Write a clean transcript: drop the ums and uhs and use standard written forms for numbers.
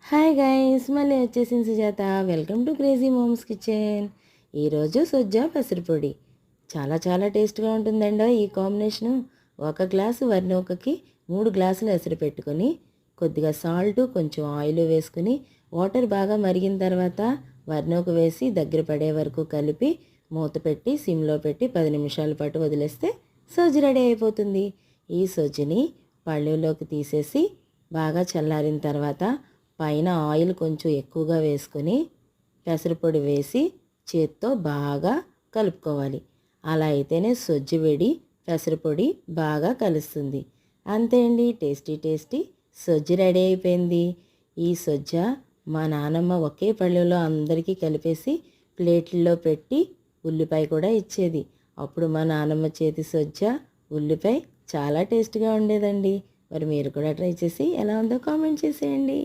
Hi guys, మళ్ళీ వచ్చేసింది Sujatha. Welcome to crazy moms kitchen. ఈరోజు సొజ్జా పెసరపొడి చాలా చాలా టేస్ట్గా ఉంటుందండి. ఈ కాంబినేషను ఒక గ్లాసు వరినూకకి 3 గ్లాసులు ఎసరు పెట్టుకొని కొద్దిగా సాల్ట్ కొంచెం ఆయిల్ వేసుకుని వాటర్ బాగా మరిగిన తర్వాత వరినూక వేసి దగ్గర పడే వరకు కలిపి మూత పెట్టి సిమ్లో పెట్టి 10 నిమిషాల పాటు వదిలేస్తే సొజ్జు రెడీ అయిపోతుంది. ఈ సొజ్జుని పళ్ళులోకి తీసేసి బాగా చల్లారిన తర్వాత పైన ఆయిల్ కొంచెం ఎక్కువగా వేసుకొని పెసరపొడి వేసి చేత్తో బాగా కలుపుకోవాలి. అలా అయితేనే సొజ్జు వేడి పెసరపొడి బాగా కలుస్తుంది. అంతే అండి, టేస్టీ టేస్టీ సొజ్జు రెడీ అయిపోయింది. ఈ సొజ్జ మా నానమ్మ ఒకే పళ్ళెలో అందరికీ కలిపేసి ప్లేట్లలో పెట్టి ఉల్లిపాయ కూడా ఇచ్చేది. అప్పుడు మా నానమ్మ చేతి సొజ్జ ఉల్లిపాయ చాలా టేస్ట్గా ఉండేదండి. మరి మీరు కూడా ట్రై చేసి ఎలా ఉందో కామెంట్ చేసేయండి.